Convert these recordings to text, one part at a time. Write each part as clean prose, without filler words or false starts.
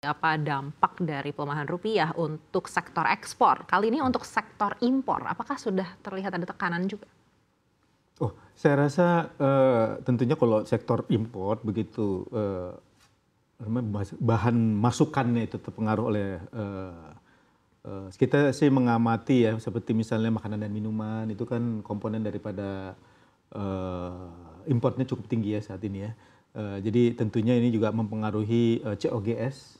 Apa dampak dari pelemahan rupiah untuk sektor ekspor? Kali ini untuk sektor impor, apakah sudah terlihat ada tekanan juga? Oh, saya rasa tentunya kalau sektor impor begitu bahan masukannya itu terpengaruh oleh kita sih mengamati ya seperti misalnya makanan dan minuman itu kan komponen daripada importnya cukup tinggi ya saat ini ya. Jadi tentunya ini juga mempengaruhi COGS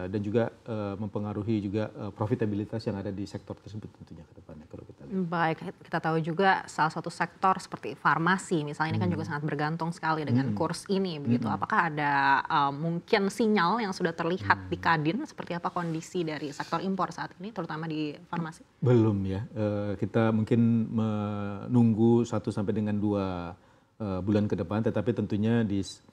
dan juga mempengaruhi juga profitabilitas yang ada di sektor tersebut tentunya ke depannya kalau kita lihat. Baik, kita tahu juga salah satu sektor seperti farmasi misalnya ini kan juga sangat bergantung sekali dengan kurs ini begitu. Apakah ada mungkin sinyal yang sudah terlihat di Kadin seperti apa kondisi dari sektor impor saat ini terutama di farmasi? Belum ya, kita mungkin menunggu 1 sampai dengan 2 bulan ke depan, tetapi tentunya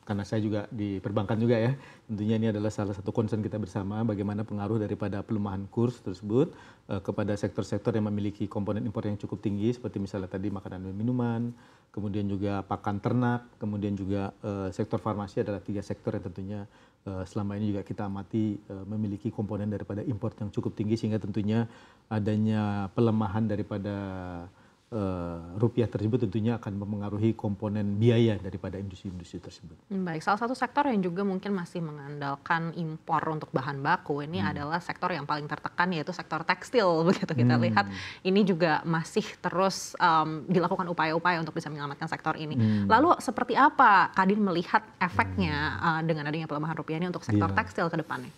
karena saya juga di perbankan juga ya, tentunya ini adalah salah satu concern kita bersama bagaimana pengaruh daripada pelemahan kurs tersebut kepada sektor-sektor yang memiliki komponen impor yang cukup tinggi seperti misalnya tadi makanan dan minuman, kemudian juga pakan ternak, kemudian juga sektor farmasi adalah 3 sektor yang tentunya selama ini juga kita amati memiliki komponen daripada impor yang cukup tinggi sehingga tentunya adanya pelemahan daripada rupiah tersebut tentunya akan mempengaruhi komponen biaya daripada industri-industri tersebut. Baik, salah satu sektor yang juga mungkin masih mengandalkan impor untuk bahan baku ini adalah sektor yang paling tertekan yaitu sektor tekstil begitu kita lihat ini juga masih terus dilakukan upaya-upaya untuk bisa menyelamatkan sektor ini. Lalu seperti apa Kadin melihat efeknya dengan adanya pelemahan rupiah ini untuk sektor tekstil ke depannya?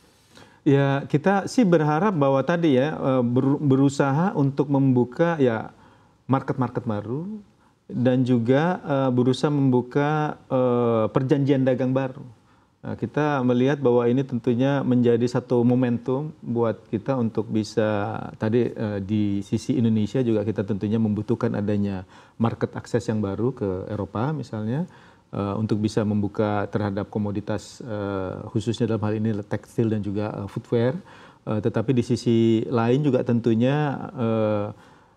Ya, kita sih berharap bahwa tadi ya berusaha untuk membuka ya market-market baru dan juga berusaha membuka perjanjian dagang baru. Nah, kita melihat bahwa ini tentunya menjadi satu momentum buat kita untuk bisa tadi di sisi Indonesia juga kita tentunya membutuhkan adanya market akses yang baru ke Eropa misalnya untuk bisa membuka terhadap komoditas khususnya dalam hal ini tekstil dan juga footwear. Tetapi di sisi lain juga tentunya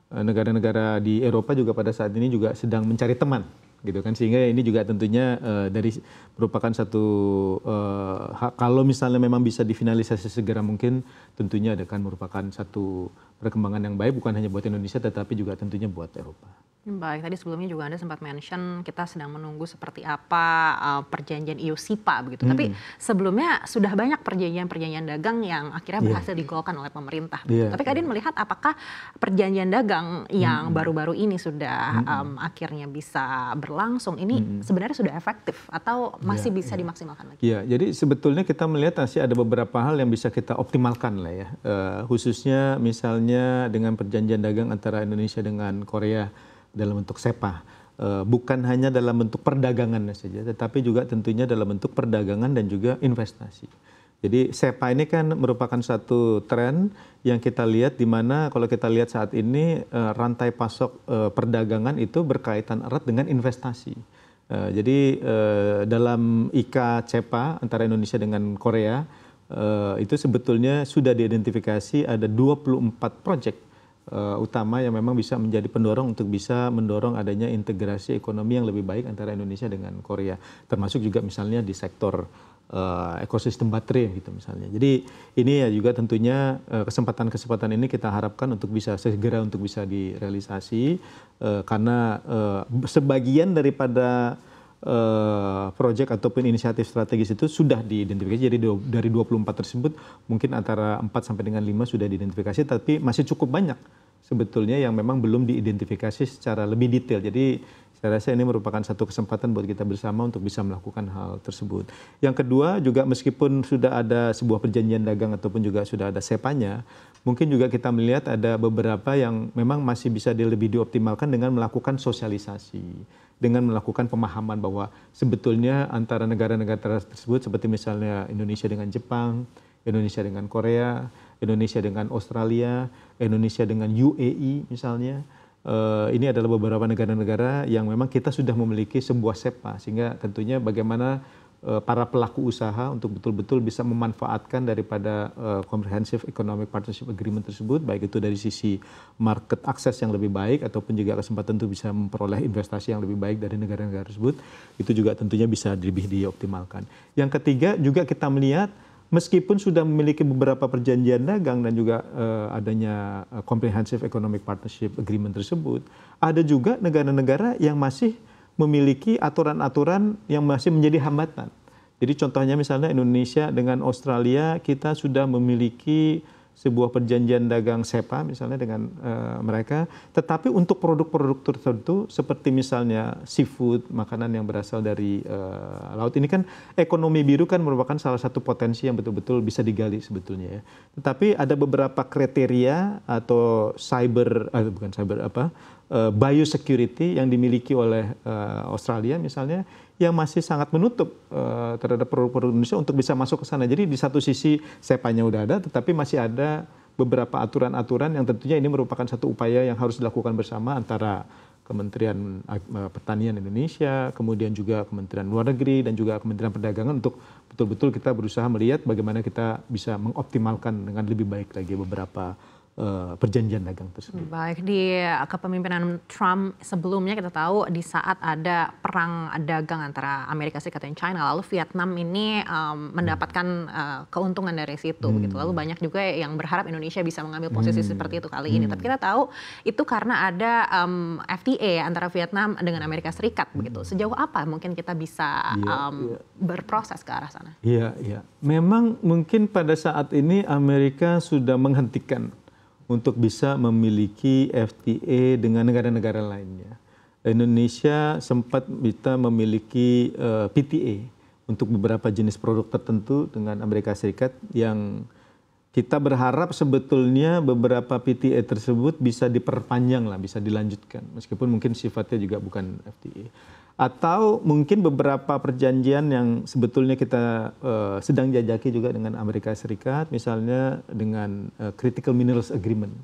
negara-negara di Eropa juga pada saat ini juga sedang mencari teman gitu kan sehingga ini juga tentunya dari merupakan satu kalau misalnya memang bisa difinalisasi segera mungkin tentunya akan merupakan satu perkembangan yang baik bukan hanya buat Indonesia tetapi juga tentunya buat Eropa. Baik, tadi sebelumnya juga Anda sempat mention kita sedang menunggu seperti apa perjanjian EU-SIPA begitu. Tapi sebelumnya sudah banyak perjanjian-perjanjian dagang yang akhirnya berhasil digolkan oleh pemerintah. Tapi Kadin melihat apakah perjanjian dagang yang baru-baru ini sudah akhirnya bisa berlangsung ini sebenarnya sudah efektif atau masih bisa dimaksimalkan lagi? Iya, jadi sebetulnya kita melihat masih ada beberapa hal yang bisa kita optimalkan lah ya. Khususnya misalnya dengan perjanjian dagang antara Indonesia dengan Korea dalam bentuk SEPA, bukan hanya dalam bentuk perdagangan saja, tetapi juga tentunya dalam bentuk perdagangan dan juga investasi. Jadi SEPA ini kan merupakan satu tren yang kita lihat di mana kalau kita lihat saat ini rantai pasok perdagangan itu berkaitan erat dengan investasi. Jadi dalam ICA-CEPA antara Indonesia dengan Korea itu sebetulnya sudah diidentifikasi ada 24 proyek utama yang memang bisa menjadi pendorong untuk bisa mendorong adanya integrasi ekonomi yang lebih baik antara Indonesia dengan Korea. Termasuk juga misalnya di sektor ekosistem baterai gitu misalnya. Jadi ini ya juga tentunya kesempatan-kesempatan ini kita harapkan untuk bisa segera untuk bisa direalisasi karena sebagian daripada proyek ataupun inisiatif strategis itu sudah diidentifikasi. Jadi dari 24 tersebut mungkin antara 4 sampai dengan 5 sudah diidentifikasi tapi masih cukup banyak sebetulnya yang memang belum diidentifikasi secara lebih detail. Jadi saya rasa ini merupakan satu kesempatan buat kita bersama untuk bisa melakukan hal tersebut. Yang kedua juga meskipun sudah ada sebuah perjanjian dagang ataupun juga sudah ada SEPA-nya, mungkin juga kita melihat ada beberapa yang memang masih bisa lebih dioptimalkan dengan melakukan sosialisasi, dengan melakukan pemahaman bahwa sebetulnya antara negara-negara tersebut seperti misalnya Indonesia dengan Jepang, Indonesia dengan Korea, Indonesia dengan Australia, Indonesia dengan UAE misalnya. Ini adalah beberapa negara-negara yang memang kita sudah memiliki sebuah SEPA sehingga tentunya bagaimana para pelaku usaha untuk betul-betul bisa memanfaatkan daripada Comprehensive Economic Partnership Agreement tersebut baik itu dari sisi market akses yang lebih baik ataupun juga kesempatan untuk bisa memperoleh investasi yang lebih baik dari negara-negara tersebut itu juga tentunya bisa lebih dioptimalkan. Yang ketiga juga kita melihat meskipun sudah memiliki beberapa perjanjian dagang dan juga adanya Comprehensive Economic Partnership Agreement tersebut, ada juga negara-negara yang masih memiliki aturan-aturan yang masih menjadi hambatan. Jadi contohnya misalnya Indonesia dengan Australia, kita sudah memiliki sebuah perjanjian dagang SEPA misalnya dengan mereka, tetapi untuk produk-produk tertentu seperti misalnya seafood, makanan yang berasal dari laut, ini kan ekonomi biru kan merupakan salah satu potensi yang betul-betul bisa digali sebetulnya ya. Tetapi ada beberapa kriteria atau biosecurity yang dimiliki oleh Australia misalnya, yang masih sangat menutup terhadap produk-produk Indonesia untuk bisa masuk ke sana. Jadi di satu sisi SEPA-nya udah ada, tetapi masih ada beberapa aturan-aturan yang tentunya ini merupakan satu upaya yang harus dilakukan bersama antara Kementerian Pertanian Indonesia, kemudian juga Kementerian Luar Negeri, dan juga Kementerian Perdagangan untuk betul-betul kita berusaha melihat bagaimana kita bisa mengoptimalkan dengan lebih baik lagi beberapa perjanjian dagang tersebut. Baik, di kepemimpinan Trump sebelumnya kita tahu di saat ada perang dagang antara Amerika Serikat dan China, lalu Vietnam ini mendapatkan keuntungan dari situ. Begitu. Lalu banyak juga yang berharap Indonesia bisa mengambil posisi seperti itu kali ini. Tapi kita tahu itu karena ada FTA antara Vietnam dengan Amerika Serikat. Begitu. Sejauh apa mungkin kita bisa berproses ke arah sana? Iya. Memang mungkin pada saat ini Amerika sudah menghentikan untuk bisa memiliki FTA dengan negara-negara lainnya. Indonesia sempat bisa memiliki PTA untuk beberapa jenis produk tertentu dengan Amerika Serikat yang kita berharap sebetulnya beberapa PTA tersebut bisa diperpanjang lah, bisa dilanjutkan. Meskipun mungkin sifatnya juga bukan FTA. Atau mungkin beberapa perjanjian yang sebetulnya kita sedang jajaki juga dengan Amerika Serikat, misalnya dengan Critical Minerals Agreement,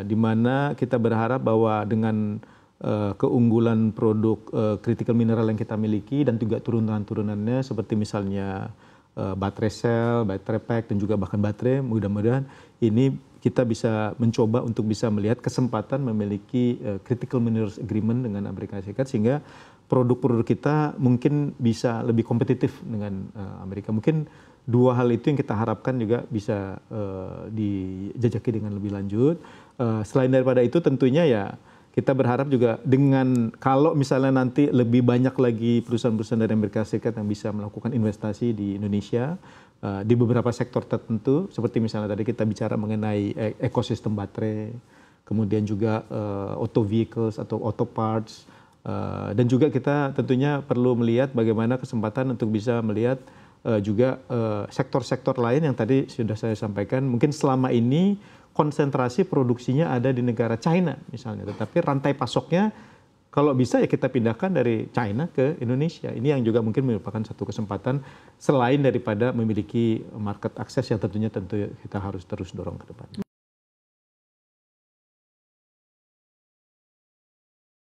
di mana kita berharap bahwa dengan keunggulan produk critical mineral yang kita miliki dan juga turunan-turunannya seperti misalnya baterai sel, baterai pack, dan juga bahkan baterai, mudah-mudahan ini kita bisa mencoba untuk bisa melihat kesempatan memiliki Critical Minerals Agreement dengan Amerika Serikat, sehingga produk-produk kita mungkin bisa lebih kompetitif dengan Amerika. Mungkin dua hal itu yang kita harapkan juga bisa dijajaki dengan lebih lanjut. Selain daripada itu tentunya ya kita berharap juga dengan kalau misalnya nanti lebih banyak lagi perusahaan-perusahaan dari Amerika Serikat yang bisa melakukan investasi di Indonesia di beberapa sektor tertentu, seperti misalnya tadi kita bicara mengenai ekosistem baterai, kemudian juga auto vehicles atau auto parts, dan juga kita tentunya perlu melihat bagaimana kesempatan untuk bisa melihat juga sektor-sektor lain yang tadi sudah saya sampaikan, mungkin selama ini konsentrasi produksinya ada di negara China misalnya, tetapi rantai pasoknya kalau bisa ya kita pindahkan dari China ke Indonesia. Ini yang juga mungkin merupakan satu kesempatan selain daripada memiliki market access yang tentunya kita harus terus dorong ke depan.